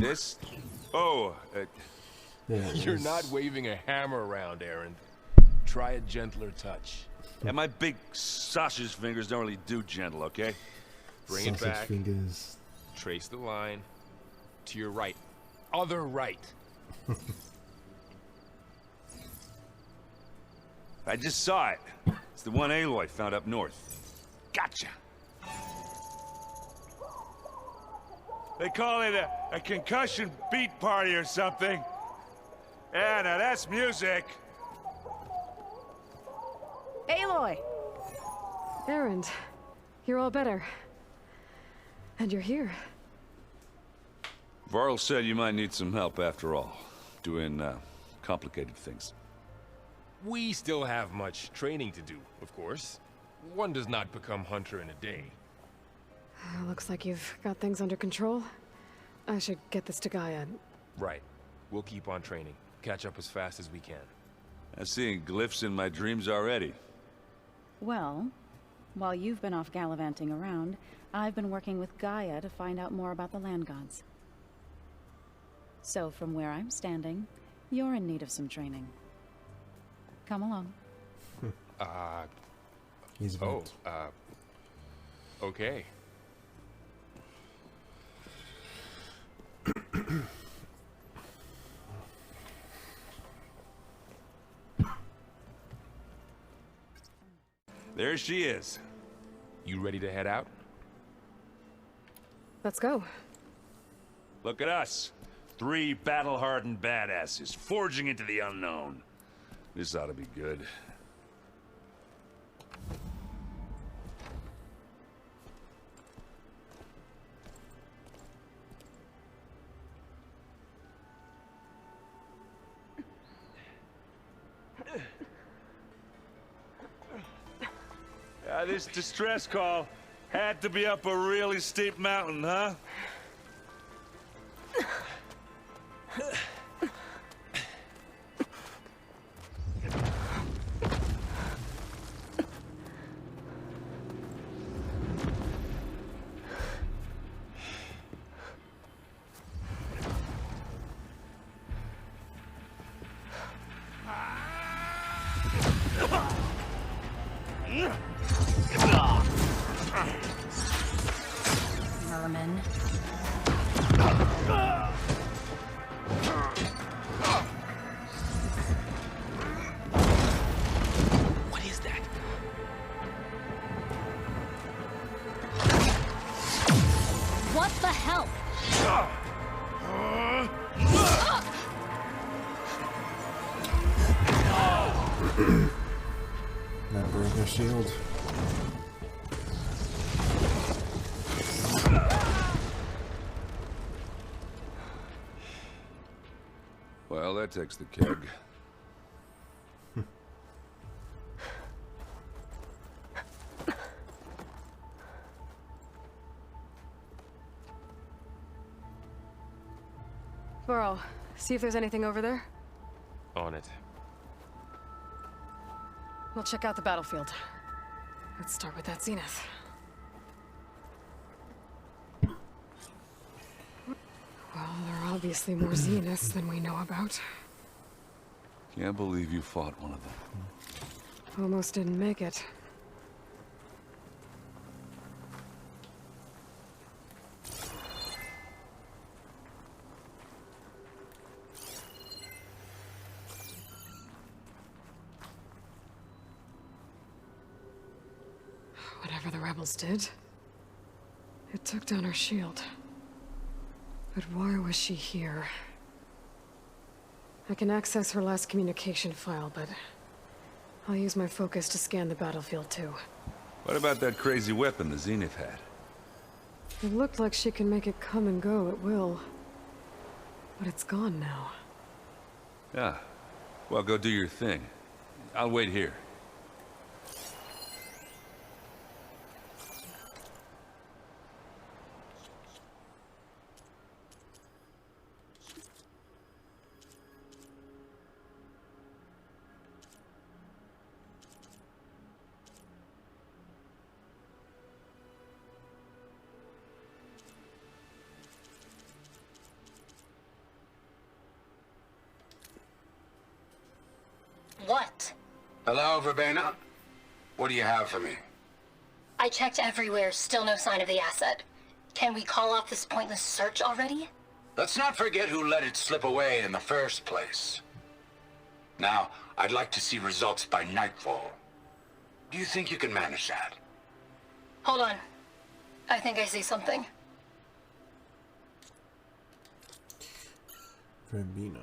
This? Oh, Yeah, You're not waving a hammer around, Aaron. Try a gentler touch. and my big sausage fingers don't really do gentle, okay? Bring it sausage back. fingers. Trace the line. To your right. Other right. I just saw it. It's the one Aloy found up north. Gotcha. They call it a concussion beat party or something. Yeah, now that's music. Aloy! Aaron, you're all better. And you're here. Varl said you might need some help after all. Doing, complicated things. We still have much training to do, of course. One does not become hunter in a day. Looks like you've got things under control. I should get this to Gaia. Right. We'll keep on training. Catch up as fast as we can. I'm seeing glyphs in my dreams already. Well, while you've been off gallivanting around, I've been working with Gaia to find out more about the land gods. So from where I'm standing, you're in need of some training. Come along. He's Oh, about. okay. There she is. You ready to head out? Let's go. Look at us. 3 battle-hardened badasses forging into the unknown. This ought to be good. This distress call had to be up a really steep mountain, huh? Merman. What is that? What the hell? That broke her shield. Well, that takes the keg. Burrow, see if there's anything over there. On it. We'll check out the battlefield. Let's start with that zenith. Well, there are obviously more zeniths than we know about. Can't believe you fought one of them. Almost didn't make it. Whatever the rebels did, it took down her shield. But why was she here? I can access her last communication file, but I'll use my focus to scan the battlefield too. What about that crazy weapon the Zenith had? It looked like she can make it come and go at will. But it's gone now. Yeah. Well, go do your thing. I'll wait here. Hello, Verbena? What do you have for me? I checked everywhere, still no sign of the asset. Can we call off this pointless search already? Let's not forget who let it slip away in the first place. Now, I'd like to see results by nightfall. Do you think you can manage that? Hold on. I think I see something. Verbena.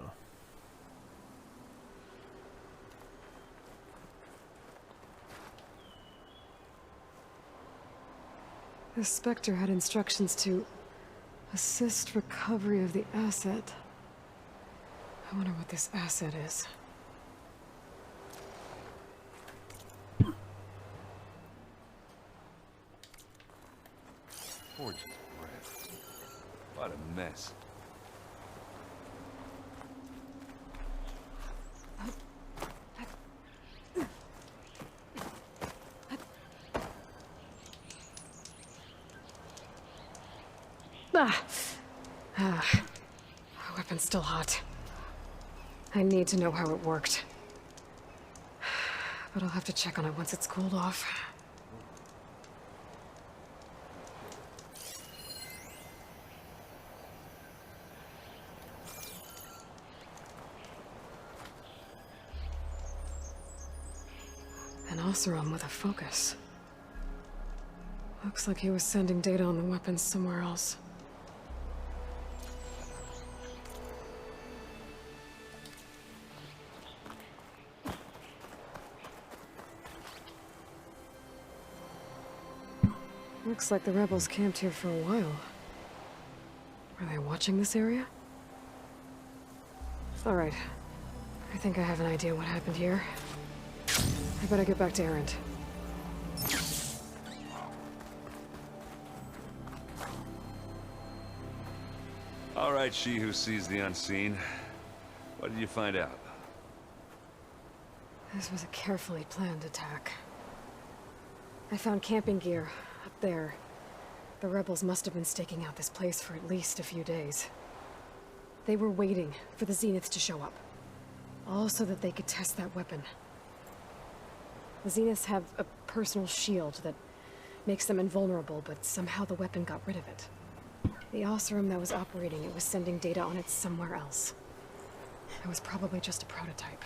The Spectre had instructions to assist recovery of the asset. I wonder what this asset is. Gorgeous breath. What a mess. The weapon's still hot. I need to know how it worked. But I'll have to check on it once it's cooled off. An Oseram with a focus. Looks like he was sending data on the weapons somewhere else. Looks like the rebels camped here for a while. Were they watching this area? All right. I think I have an idea what happened here. I better get back to Erend. All right, she who sees the unseen. What did you find out? This was a carefully planned attack. I found camping gear up there. The rebels must have been staking out this place for at least a few days. They were waiting for the Zeniths to show up. All so that they could test that weapon. The Zeniths have a personal shield that makes them invulnerable, but somehow the weapon got rid of it. The Oseram that was operating it was sending data on it somewhere else. It was probably just a prototype.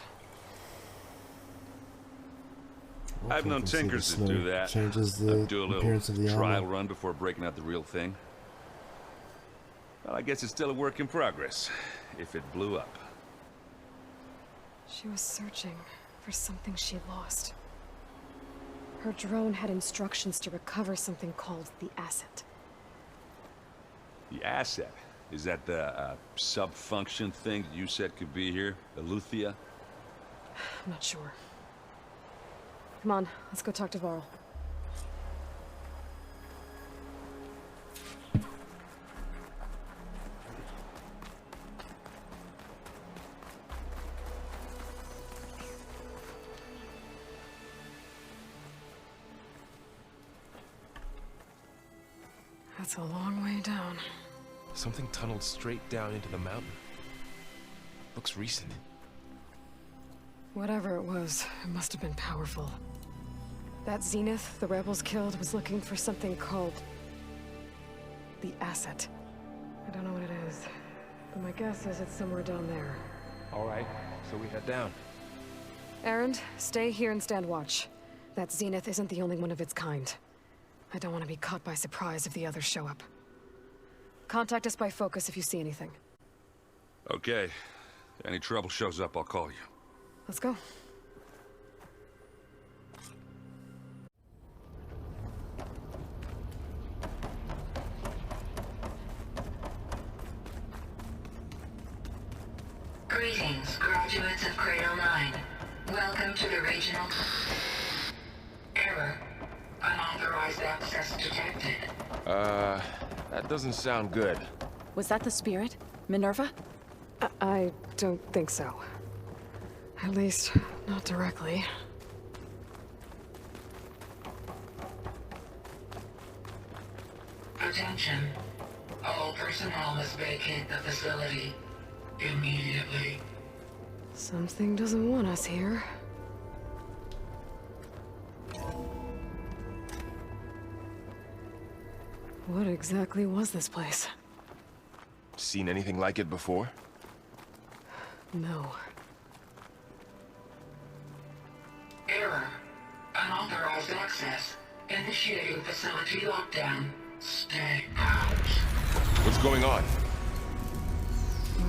I've known tinkers that do that. Changes the Do a appearance little of the trial armor. run before breaking out the real thing. Well, I guess it's still a work in progress, if it blew up. She was searching for something she lost. Her drone had instructions to recover something called the asset. The asset? Is that the sub-function thing that you said could be here? The Luthia? I'm not sure. Come on, let's go talk to Varl. That's a long way down. Something tunneled straight down into the mountain. Looks recent. Whatever it was, it must have been powerful. That Zenith the rebels killed was looking for something called the asset. I don't know what it is, but my guess is it's somewhere down there. All right, so we head down. Erend, stay here and stand watch. That Zenith isn't the only one of its kind. I don't want to be caught by surprise if the others show up. Contact us by focus if you see anything. Okay. Any trouble shows up, I'll call you. Let's go. Greetings, graduates of Cradle 9. Welcome to the regional... Error. Unauthorized access detected. That doesn't sound good. Was that the spirit? Minerva? I don't think so. At least, not directly. Attention. All personnel must vacate the facility immediately. Something doesn't want us here. What exactly was this place? Seen anything like it before? No. Error. Unauthorized access. Initiating facility lockdown. Stay out. What's going on?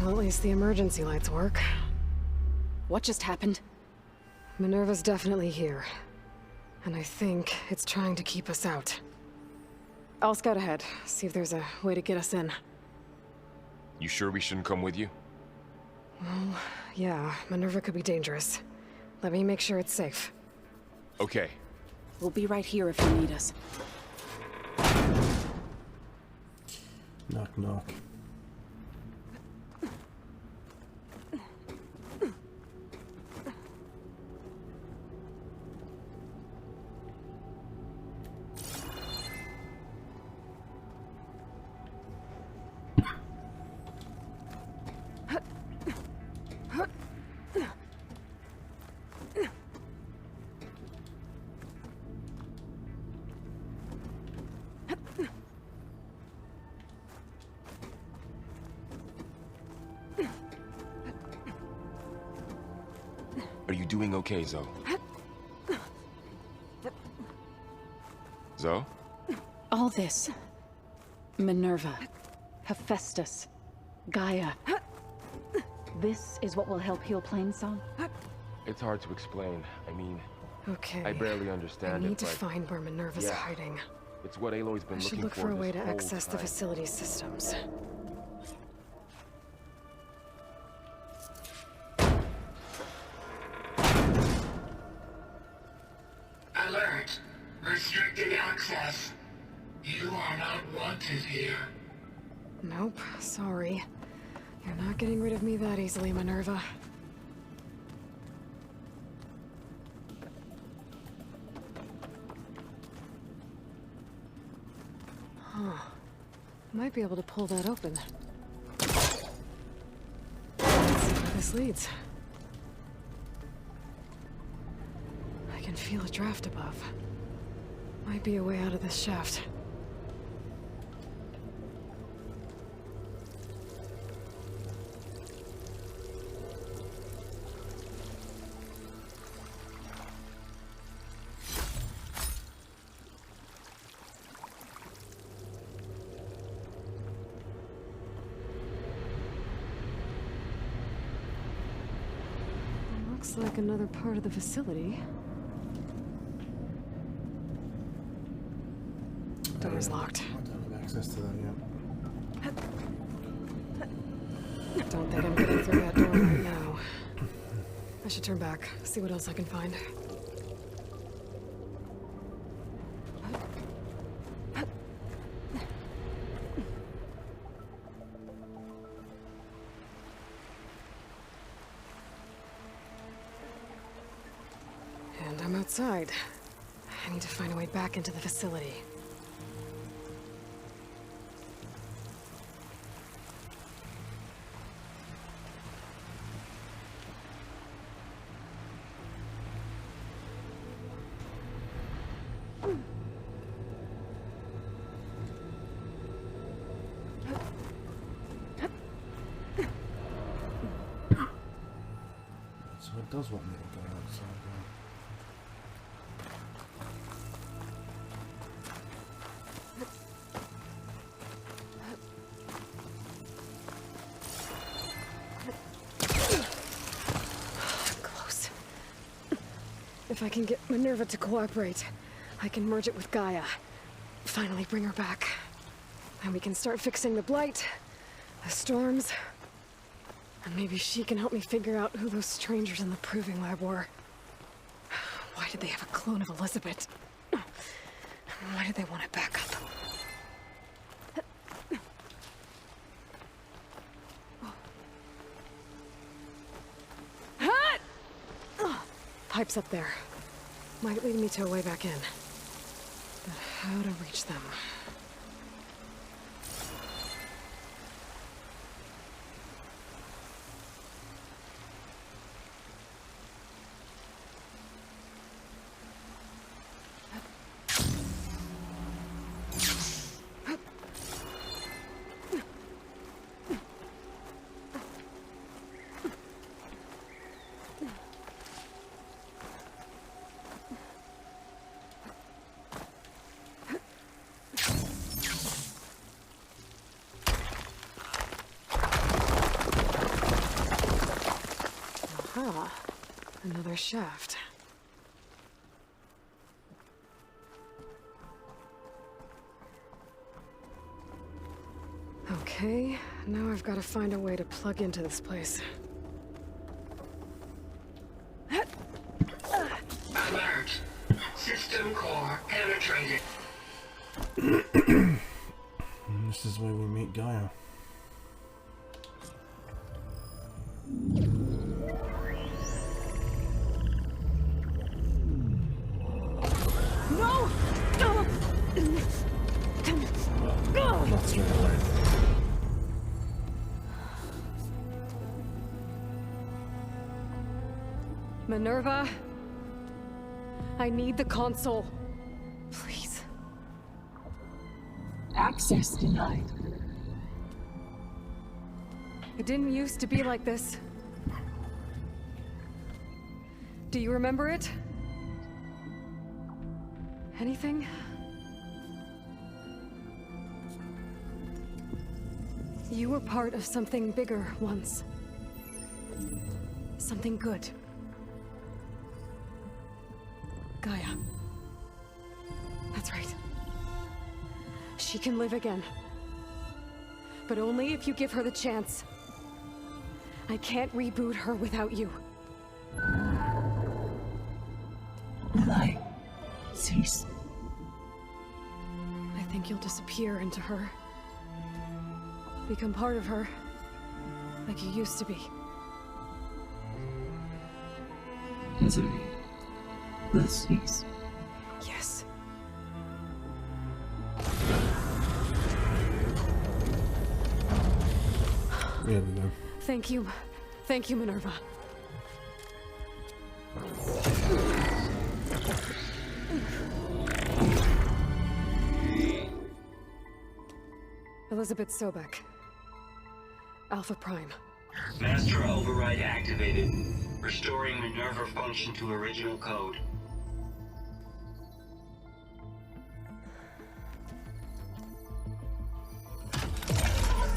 Well, at least the emergency lights work. What just happened? Minerva's definitely here. And I think it's trying to keep us out. I'll scout ahead, see if there's a way to get us in. You sure we shouldn't come with you? Well, yeah, Minerva could be dangerous. Let me make sure it's safe. Okay. We'll be right here if you need us. Knock, knock. Are you doing okay, Zoe? Zoe? All this. Minerva. Hephaestus. Gaia. This is what will help heal Plainsong? It's hard to explain. I mean, Okay. I barely understand I need it, to but find where Minerva's yeah. hiding. it's what Aloy's been I should looking look for a way this to whole access the time. facility systems. Alert. Restricted access. You are not wanted here. Nope, sorry. You're not getting rid of me that easily, Minerva. Huh. Might be able to pull that open. Let's see where this leads. I can feel a draft above. Might be a way out of this shaft. Looks like another part of the facility. Door's locked. I don't have access to that yet. Don't think I'm getting through that door right now. I should turn back, see what else I can find. And I'm outside. I need to find a way back into the facility. So it does want me to go outside. Close. If I can get Minerva to cooperate, I can merge it with Gaia. Finally bring her back. And we can start fixing the blight, the storms, and maybe she can help me figure out who those strangers in the proving lab were. Why did they have a clone of Elizabeth? Why did they want it back up? Pipes up there. Might lead me to a way back in. But how to reach them? Another shaft. Okay, now I've got to find a way to plug into this place. Alert. System core penetrated. And this is where we meet Gaia. No! Not straight away. Minerva, I need the console. Please. Access denied. It didn't used to be like this. Do you remember it? Anything? You were part of something bigger once. Something good. Gaia. That's right. She can live again. But only if you give her the chance. I can't reboot her without you. Light. Cease. I think you'll disappear into her. Become part of her. Like you used to be. Misery. The cease. Yes. There we go. Thank you. Thank you, Minerva. Elizabeth Sobek. Alpha Prime. Master override activated. Restoring Minerva function to original code.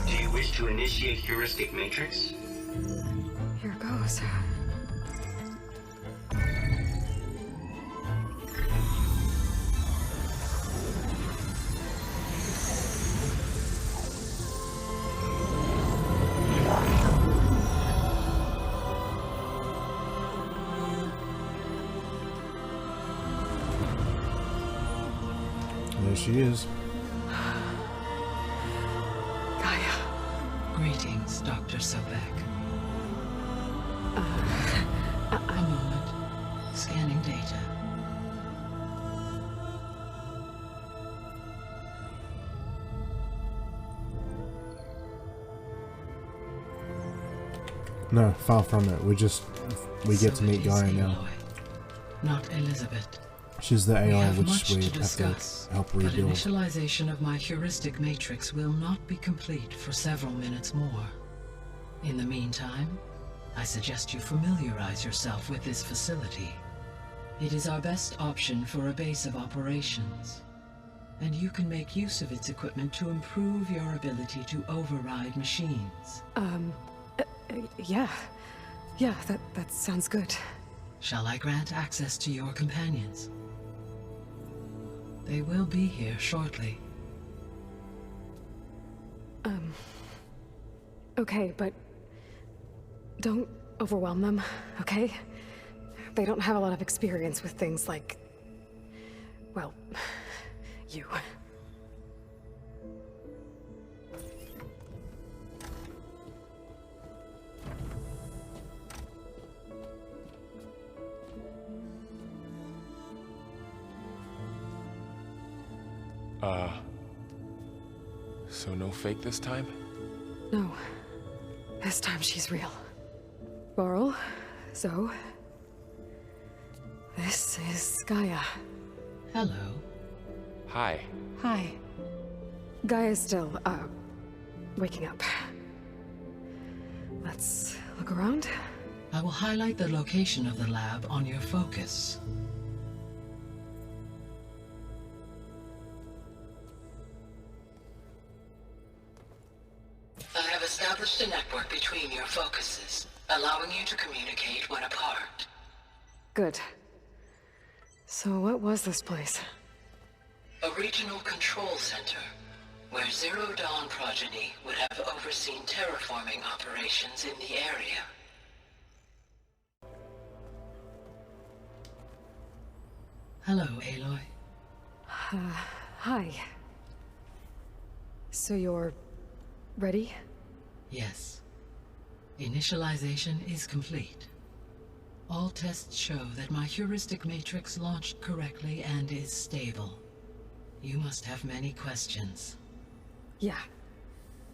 Do you wish to initiate heuristic matrix? Here goes. There she is. Gaia. Greetings, Dr. Sobek. A moment. Scanning data. No, far from it. We get to meet Gaia now. Aloy, not Elizabeth. She's the We AI have which much we to have discuss, to help but rebuild. initialization of my heuristic matrix will not be complete for several minutes more. In the meantime, I suggest you familiarize yourself with this facility. It is our best option for a base of operations, and you can make use of its equipment to improve your ability to override machines. Yeah. Yeah, that sounds good. Shall I grant access to your companions? They will be here shortly. Okay, but don't overwhelm them, okay? They don't have a lot of experience with things like, well, you. So no fake this time? No. This time she's real. Varl, Zoe. This is Gaia. Hello. Hi. Hi. Gaia's still, waking up. Let's look around. I will highlight the location of the lab on your focus. I have established a network between your focuses, allowing you to communicate when apart. Good. So what was this place? A regional control center, where Zero Dawn progeny would have overseen terraforming operations in the area. Hello, Aloy. Hi. So you're... ready? Yes. Initialization is complete. All tests show that my heuristic matrix launched correctly and is stable. You must have many questions. Yeah.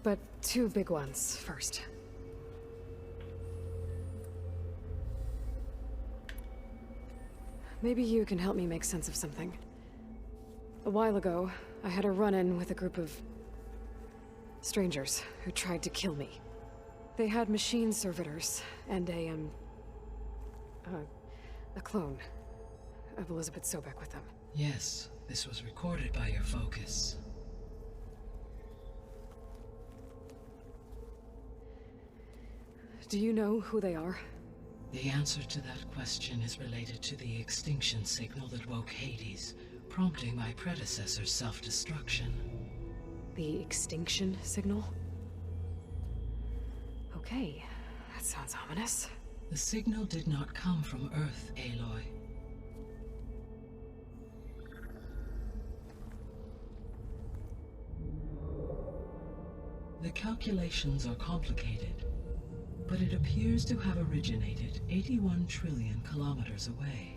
But two big ones first. Maybe you can help me make sense of something. A while ago, I had a run-in with a group of... strangers who tried to kill me. They had machine servitors and a clone of Elizabeth Sobek with them. Yes, this was recorded by your focus. Do you know who they are? The answer to that question is related to the extinction signal that woke Hades, prompting my predecessor's self-destruction. The extinction signal? Okay, that sounds ominous. The signal did not come from Earth, Aloy. The calculations are complicated, but it appears to have originated 81 trillion kilometers away.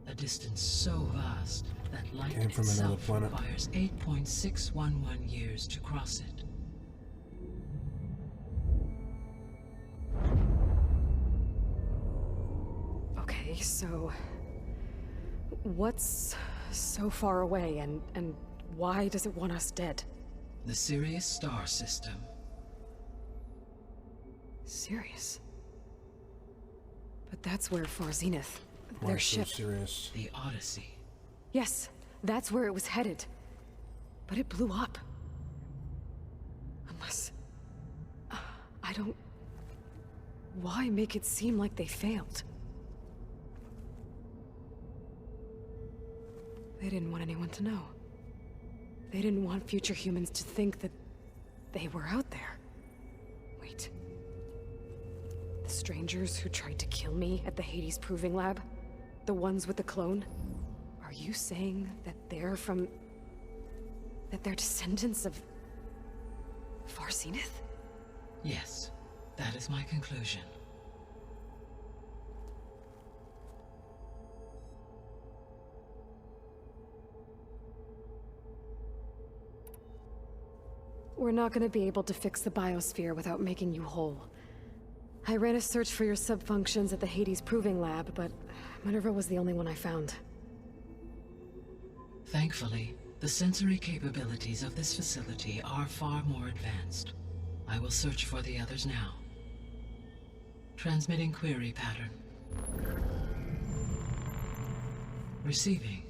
A distance so vast that light Came from another itself planet. requires 8.611 years to cross it. Okay, so... what's so far away, and why does it want us dead? The Sirius star system. Sirius? But that's where Far Zenith, Why their so ship... serious? The Odyssey. Yes, that's where it was headed. But it blew up. Unless... I don't... Why make it seem like they failed? They didn't want anyone to know. They didn't want future humans to think that they were out there. Wait. The strangers who tried to kill me at the Hades Proving Lab? The ones with the clone? Are you saying that they're from... that they're descendants of... Far Zenith? Yes, that is my conclusion. We're not gonna be able to fix the biosphere without making you whole. I ran a search for your subfunctions at the Hades Proving Lab, but Minerva was the only one I found. Thankfully, the sensory capabilities of this facility are far more advanced. I will search for the others now. Transmitting query pattern. Receiving.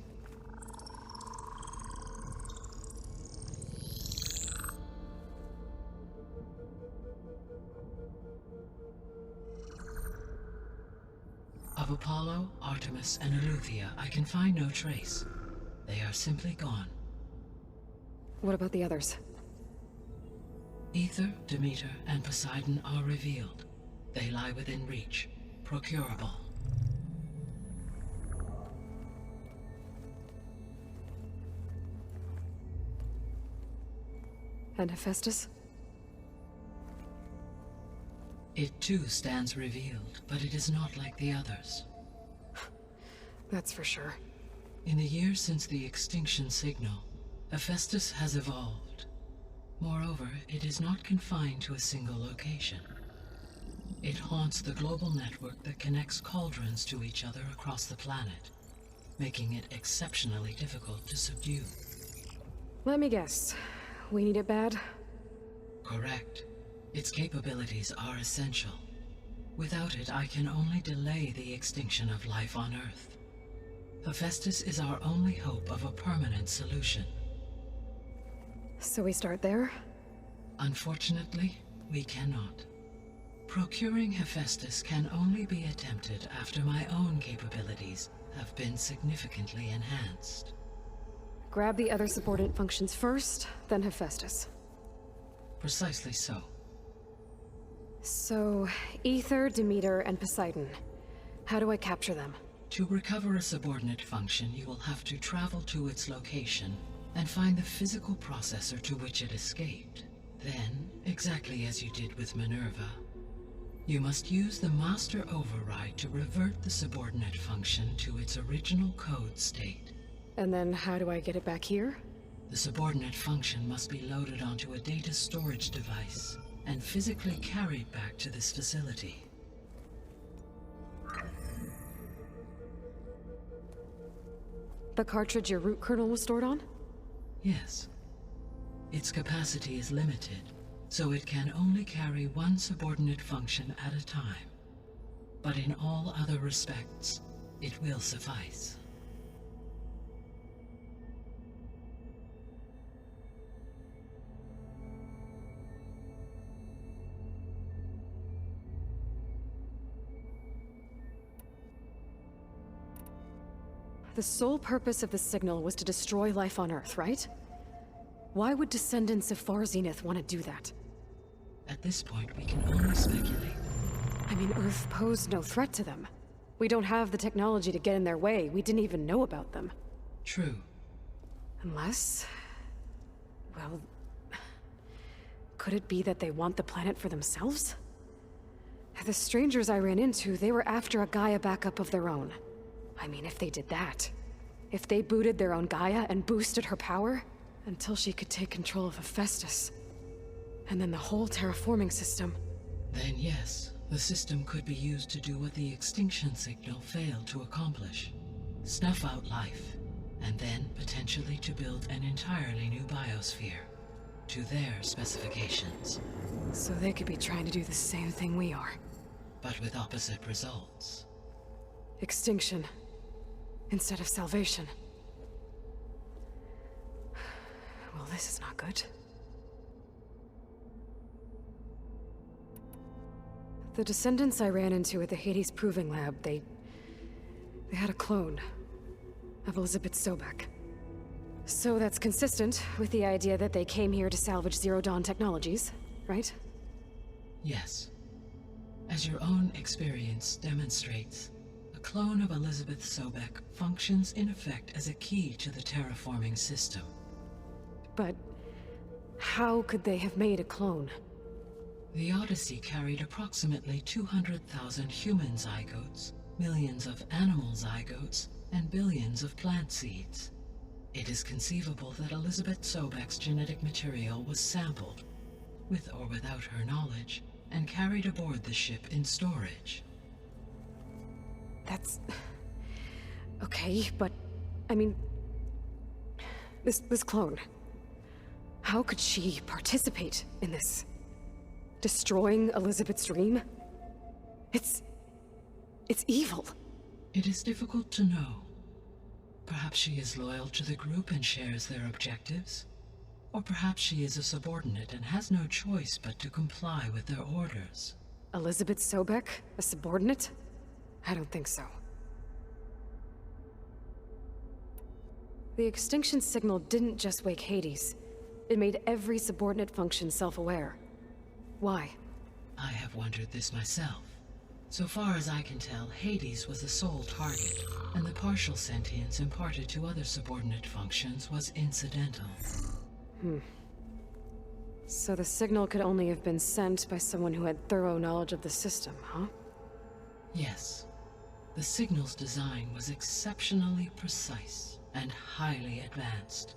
Of Apollo, Artemis, and Eleuthia, I can find no trace. They are simply gone. What about the others? Ether, Demeter, and Poseidon are revealed. They lie within reach, procurable. And Hephaestus? It too stands revealed, but it is not like the others. That's for sure. In the years since the extinction signal, Hephaestus has evolved. Moreover, it is not confined to a single location. It haunts the global network that connects cauldrons to each other across the planet, making it exceptionally difficult to subdue. Let me guess. We need it bad? Correct. Its capabilities are essential. Without it, I can only delay the extinction of life on Earth. Hephaestus is our only hope of a permanent solution. So we start there? Unfortunately, we cannot. Procuring Hephaestus can only be attempted after my own capabilities have been significantly enhanced. Grab the other subordinate functions first, then Hephaestus. Precisely so. So, Ether, Demeter, and Poseidon. How do I capture them? To recover a subordinate function, you will have to travel to its location and find the physical processor to which it escaped. Then, exactly as you did with Minerva, you must use the master override to revert the subordinate function to its original code state. And then how do I get it back here? The subordinate function must be loaded onto a data storage device and physically carried back to this facility. The cartridge your root kernel was stored on? Yes. Its capacity is limited, so it can only carry one subordinate function at a time. But in all other respects, it will suffice. The sole purpose of the signal was to destroy life on Earth, right? Why would descendants of Far Zenith want to do that? At this point, we can only speculate. I mean, Earth posed no threat to them. We don't have the technology to get in their way. We didn't even know about them. True. Unless... well... could it be that they want the planet for themselves? The strangers I ran into, they were after a Gaia backup of their own. I mean, if they did that... if they booted their own Gaia and boosted her power... until she could take control of Hephaestus. And then the whole terraforming system. Then yes, the system could be used to do what the extinction signal failed to accomplish. Snuff out life, and then potentially to build an entirely new biosphere. To their specifications. So they could be trying to do the same thing we are. But with opposite results. Extinction. Instead of salvation. Well, this is not good. The descendants I ran into at the Hades Proving Lab, they had a clone of Elizabeth Sobek. So that's consistent with the idea that they came here to salvage Zero Dawn technologies, right? Yes. As your own experience demonstrates, a clone of Elizabeth Sobek functions in effect as a key to the terraforming system. But how could they have made a clone? The Odyssey carried approximately 200,000 human zygotes, millions of animal zygotes, and billions of plant seeds. It is conceivable that Elizabeth Sobek's genetic material was sampled, with or without her knowledge, and carried aboard the ship in storage. That's... okay, but... I mean... This clone... how could she participate in this? Destroying Elizabeth's dream? It's evil. It is difficult to know. Perhaps she is loyal to the group and shares their objectives. Or perhaps she is a subordinate and has no choice but to comply with their orders. Elizabeth Sobek? A subordinate? I don't think so. The extinction signal didn't just wake Hades. It made every subordinate function self-aware. Why? I have wondered this myself. So far as I can tell, Hades was the sole target, and the partial sentience imparted to other subordinate functions was incidental. So the signal could only have been sent by someone who had thorough knowledge of the system, huh? Yes. The signal's design was exceptionally precise and highly advanced.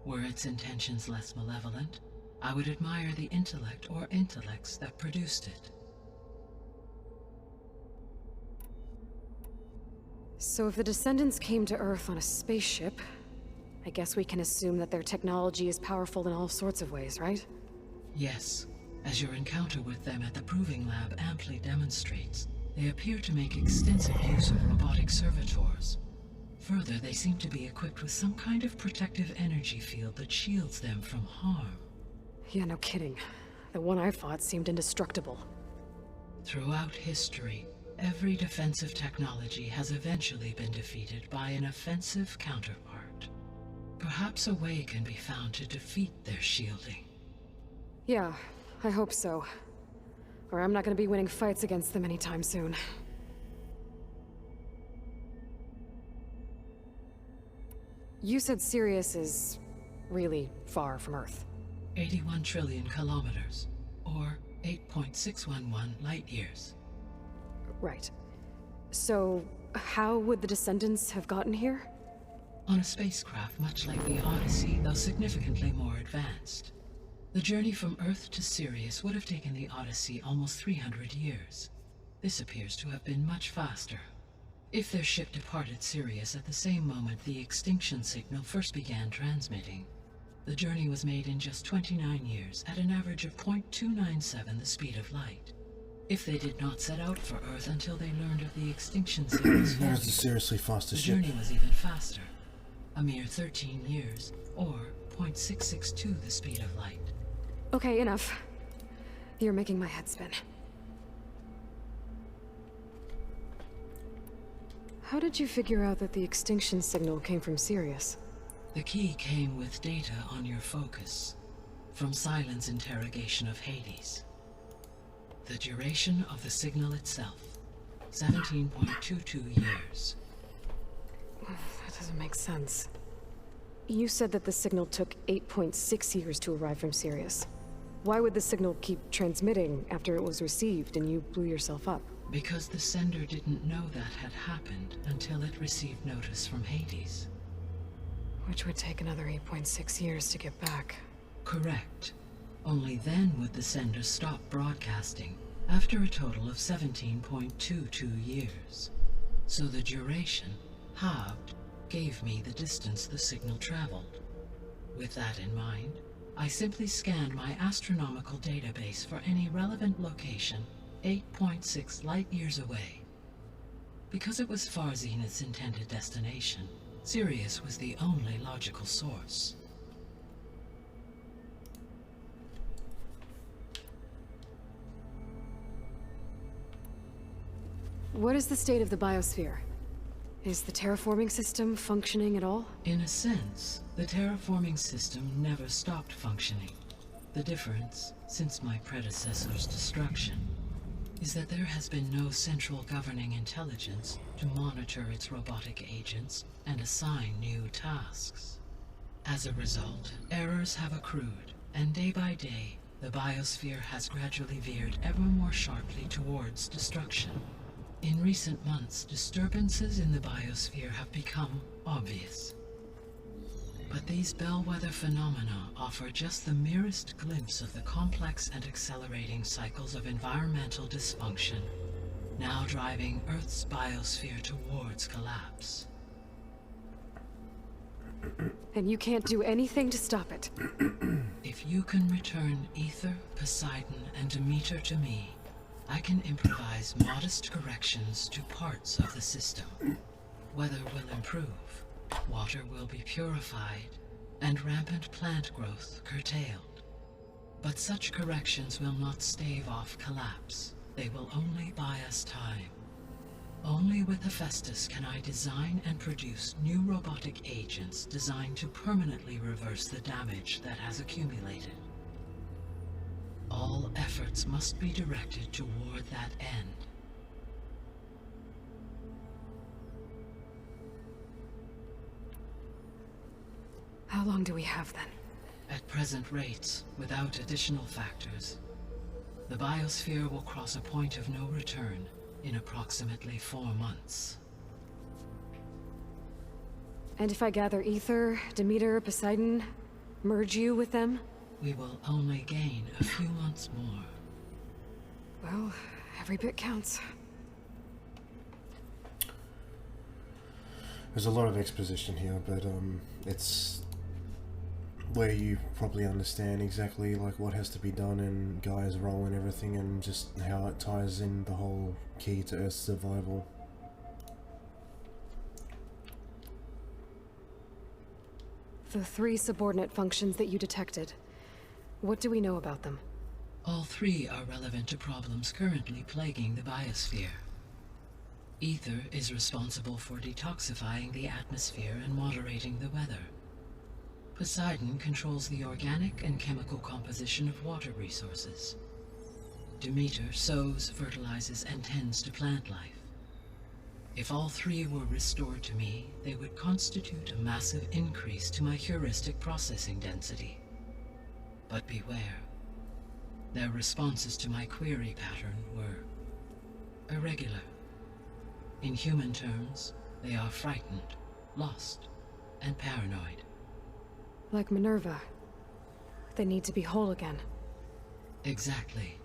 Were its intentions less malevolent, I would admire the intellect or intellects that produced it. So if the descendants came to Earth on a spaceship, I guess we can assume that their technology is powerful in all sorts of ways, right? Yes. As your encounter with them at the Proving Lab amply demonstrates, they appear to make extensive use of robotic servitors. Further, they seem to be equipped with some kind of protective energy field that shields them from harm. Yeah, no kidding. The one I fought seemed indestructible. Throughout history, every defensive technology has eventually been defeated by an offensive counterpart. Perhaps a way can be found to defeat their shielding. Yeah, I hope so. Or I'm not gonna be winning fights against them anytime soon. You said Sirius is really far from Earth. 81 trillion kilometers, or 8.611 light years. Right. So, how would the Descendants have gotten here? On a spacecraft much like the Odyssey, though significantly more advanced. The journey from Earth to Sirius would have taken the Odyssey almost 300 years. This appears to have been much faster. If their ship departed Sirius at the same moment the extinction signal first began transmitting, the journey was made in just 29 years at an average of 0.297 the speed of light. If they did not set out for Earth until they learned of the extinction signal's That is a seriously faster the ship. journey was even faster. A mere 13 years, or 0.662 the speed of light. Okay, enough. You're making my head spin. How did you figure out that the extinction signal came from Sirius? The key came with data on your focus, from Silent's interrogation of Hades. The duration of the signal itself, 17.22 years. That doesn't make sense. You said that the signal took 8.6 years to arrive from Sirius. Why would the signal keep transmitting after it was received and you blew yourself up? Because the sender didn't know that had happened until it received notice from Hades. Which would take another 8.6 years to get back. Correct. Only then would the sender stop broadcasting, after a total of 17.22 years. So the duration, halved, gave me the distance the signal traveled. With that in mind, I simply scanned my astronomical database for any relevant location 8.6 light-years away. Because it was far Zenith's intended destination, Sirius was the only logical source. What is the state of the biosphere? Is the terraforming system functioning at all? In a sense, the terraforming system never stopped functioning. The difference, since my predecessor's destruction, is that there has been no central governing intelligence to monitor its robotic agents and assign new tasks. As a result, errors have accrued, and day by day, the biosphere has gradually veered ever more sharply towards destruction. In recent months, disturbances in the biosphere have become obvious. But these bellwether phenomena offer just the merest glimpse of the complex and accelerating cycles of environmental dysfunction, now driving Earth's biosphere towards collapse. And you can't do anything to stop it? If you can return Ether, Poseidon, and Demeter to me, I can improvise modest corrections to parts of the system. Weather will improve, water will be purified, and rampant plant growth curtailed. But such corrections will not stave off collapse. They will only buy us time. Only with Hephaestus can I design and produce new robotic agents designed to permanently reverse the damage that has accumulated. All efforts must be directed toward that end. How long do we have then? At present rates, without additional factors, the biosphere will cross a point of no return in approximately 4 months. And if I gather Ether, Demeter, Poseidon, merge you with them? We will only gain a few months more. Well, every bit counts. There's a lot of exposition here, but it's where you probably understand exactly like what has to be done and Gaia's role and everything, and just how it ties in the whole key to Earth's survival. The 3 subordinate functions that you detected. What do we know about them? All three are relevant to problems currently plaguing the biosphere. Ether is responsible for detoxifying the atmosphere and moderating the weather. Poseidon controls the organic and chemical composition of water resources. Demeter sows, fertilizes, and tends to plant life. If all three were restored to me, they would constitute a massive increase to my heuristic processing density. But beware. Their responses to my query pattern were irregular. In human terms, they are frightened, lost, and paranoid. Like Minerva. They need to be whole again. Exactly.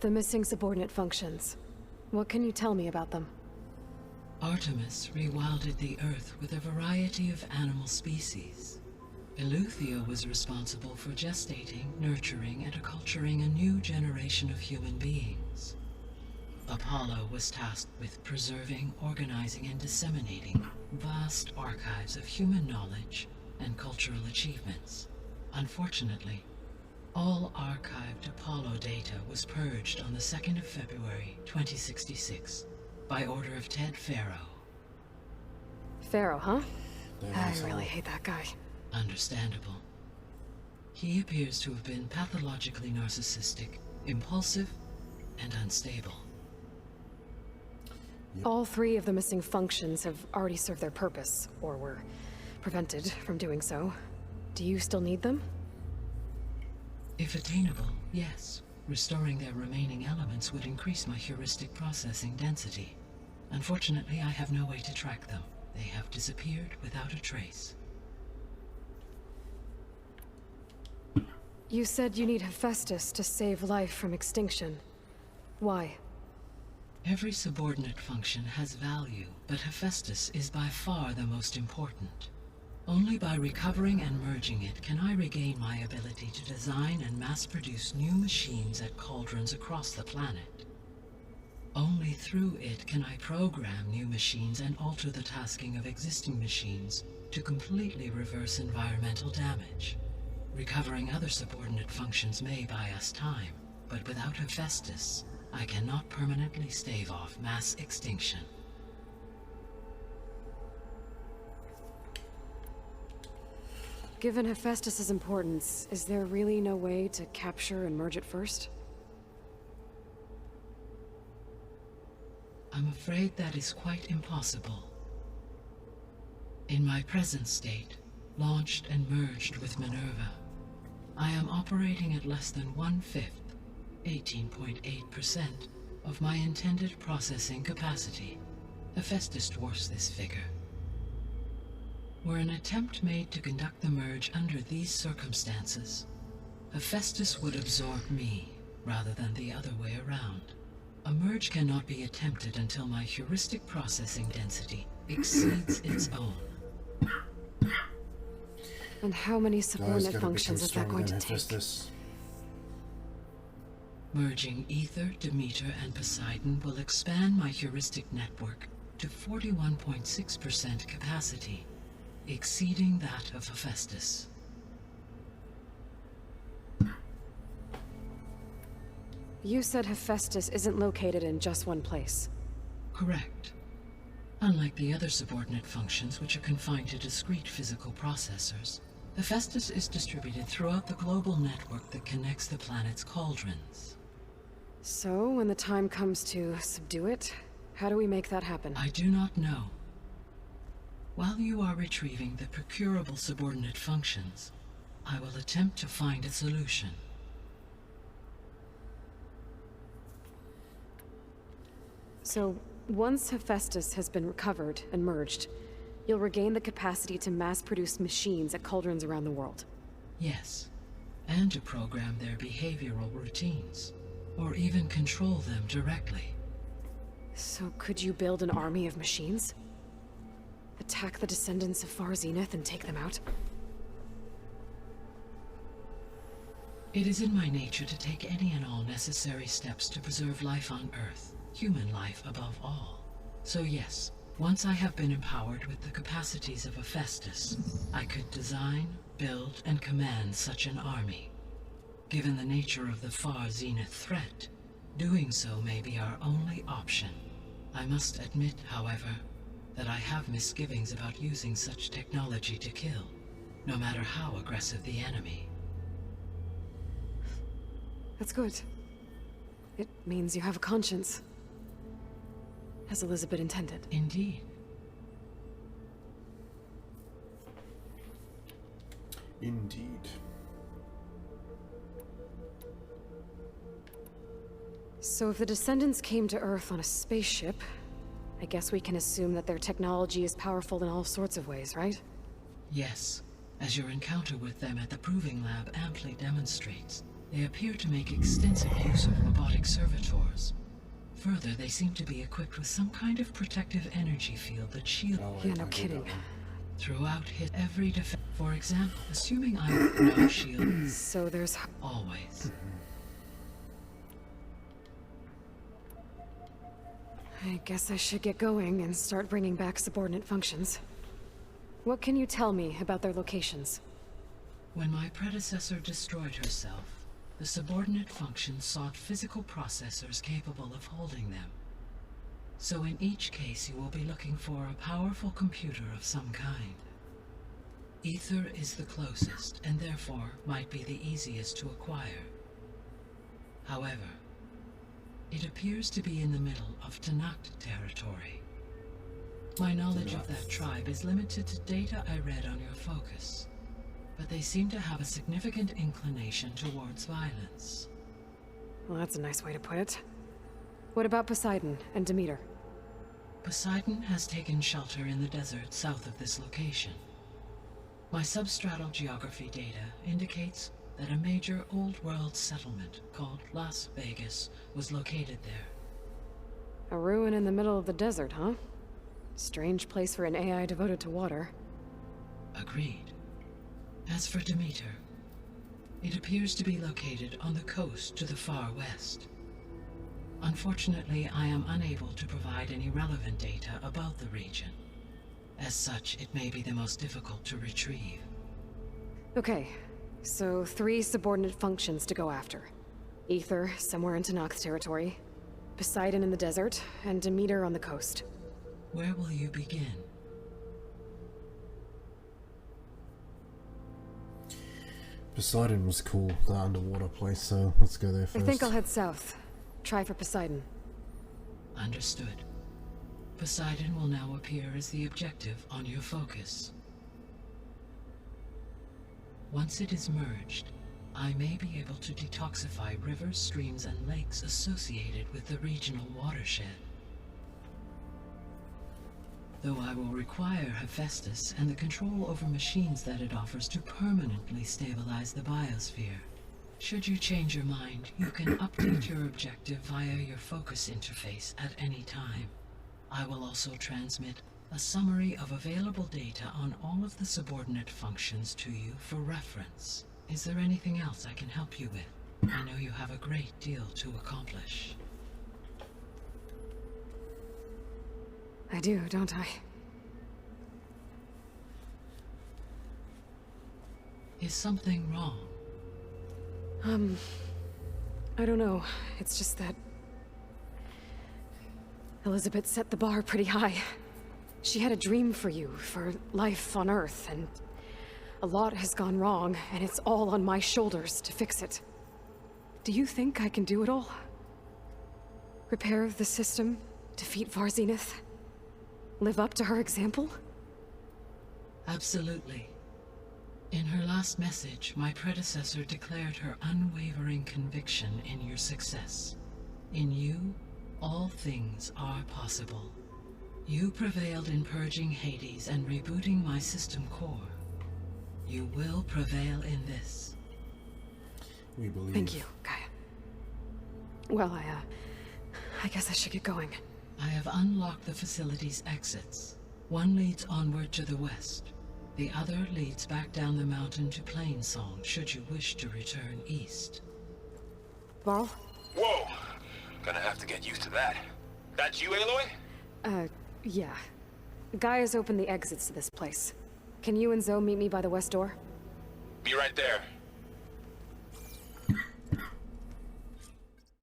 The missing subordinate functions. What can you tell me about them? Artemis rewilded the Earth with a variety of animal species. Eleuthia was responsible for gestating, nurturing, and acculturating a new generation of human beings. Apollo was tasked with preserving, organizing, and disseminating vast archives of human knowledge and cultural achievements. Unfortunately, all archived Apollo data was purged on the 2nd of February, 2066, by order of Ted Faro. Pharaoh, huh? Yeah, I really hate that guy. Understandable. He appears to have been pathologically narcissistic, impulsive, and unstable. Yep. All three of the missing functions have already served their purpose, or were prevented from doing so. Do you still need them? If attainable, yes. Restoring their remaining elements would increase my heuristic processing density. Unfortunately, I have no way to track them. They have disappeared without a trace. You said you need Hephaestus to save life from extinction. Why? Every subordinate function has value, but Hephaestus is by far the most important. Only by recovering and merging it can I regain my ability to design and mass-produce new machines at cauldrons across the planet. Only through it can I program new machines and alter the tasking of existing machines to completely reverse environmental damage. Recovering other subordinate functions may buy us time, but without Hephaestus, I cannot permanently stave off mass extinction. Given Hephaestus's importance, is there really no way to capture and merge it first? I'm afraid that is quite impossible. In my present state, launched and merged with Minerva, I am operating at less than 1/5, 18.8%, of my intended processing capacity. Hephaestus dwarfs this figure. Were an attempt made to conduct the merge under these circumstances, Hephaestus would absorb me, rather than the other way around. A merge cannot be attempted until my heuristic processing density exceeds its own. And how many subordinate Guys, functions is that going to take? Hephaestus. Merging Ether, Demeter, and Poseidon will expand my heuristic network to 41.6% capacity, exceeding that of Hephaestus. You said Hephaestus isn't located in just one place. Correct. Unlike the other subordinate functions, which are confined to discrete physical processors, Hephaestus is distributed throughout the global network that connects the planet's cauldrons. So, when the time comes to subdue it, how do we make that happen? I do not know. While you are retrieving the procurable subordinate functions, I will attempt to find a solution. So, once Hephaestus has been recovered and merged, you'll regain the capacity to mass-produce machines at cauldrons around the world. Yes, and to program their behavioral routines, or even control them directly. So could you build an army of machines? Attack the descendants of Far Zenith and take them out? It is in my nature to take any and all necessary steps to preserve life on Earth, human life above all. So yes, Once I have been empowered with the capacities of Hephaestus, I could design, build, and command such an army. Given the nature of the far zenith threat, doing so may be our only option. I must admit, however, that I have misgivings about using such technology to kill, no matter how aggressive the enemy. That's good. It means you have a conscience. As Elizabeth intended. Indeed. Indeed. So if the Descendants came to Earth on a spaceship, I guess we can assume that their technology is powerful in all sorts of ways, right? Yes, as your encounter with them at the Proving Lab amply demonstrates, they appear to make extensive use of robotic servitors. Further, they seem to be equipped with some kind of protective energy field that shields. Yeah, no kidding. Throughout every defense. For example, assuming I have no shield. So there's... Always. I guess I should get going and start bringing back subordinate functions. What can you tell me about their locations? When my predecessor destroyed herself, the subordinate functions sought physical processors capable of holding them. So in each case you will be looking for a powerful computer of some kind. Ether is the closest, and therefore might be the easiest to acquire. However, it appears to be in the middle of Tanakh territory. My knowledge of that tribe is limited to data I read on your focus, but they seem to have a significant inclination towards violence. Well, that's a nice way to put it. What about Poseidon and Demeter? Poseidon has taken shelter in the desert south of this location. My substratal geography data indicates that a major old-world settlement called Las Vegas was located there. A ruin in the middle of the desert, huh? Strange place for an AI devoted to water. Agreed. As for Demeter, it appears to be located on the coast to the far west. Unfortunately, I am unable to provide any relevant data about the region. As such, it may be the most difficult to retrieve. Okay, so 3 subordinate functions to go after. Ether, somewhere in Tanakh territory. Poseidon in the desert, and Demeter on the coast. Where will you begin? Poseidon was cool, the underwater place, so let's go there first. I think I'll head south. Try for Poseidon. Understood. Poseidon will now appear as the objective on your focus. Once it is merged, I may be able to detoxify rivers, streams, and lakes associated with the regional watershed. Though I will require Hephaestus and the control over machines that it offers to permanently stabilize the biosphere. Should you change your mind, you can update your objective via your focus interface at any time. I will also transmit a summary of available data on all of the subordinate functions to you for reference. Is there anything else I can help you with? I know you have a great deal to accomplish. I do, don't I? Is something wrong? I don't know. It's just that... Elizabeth set the bar pretty high. She had a dream for you, for life on Earth, and... a lot has gone wrong, and it's all on my shoulders to fix it. Do you think I can do it all? Repair the system? Defeat Varzenith? Live up to her example? Absolutely. In her last message, my predecessor declared her unwavering conviction in your success. In you, all things are possible. You prevailed in purging Hades and rebooting my system core. You will prevail in this. We believe. Thank you, Gaia. Well, I guess I should get going. I have unlocked the facility's exits. One leads onward to the west. The other leads back down the mountain to Plainsong, should you wish to return east. Varl? Whoa! Gonna have to get used to that. That's you, Aloy? Yeah. Guy has opened the exits to this place. Can you and Zoe meet me by the west door? Be right there.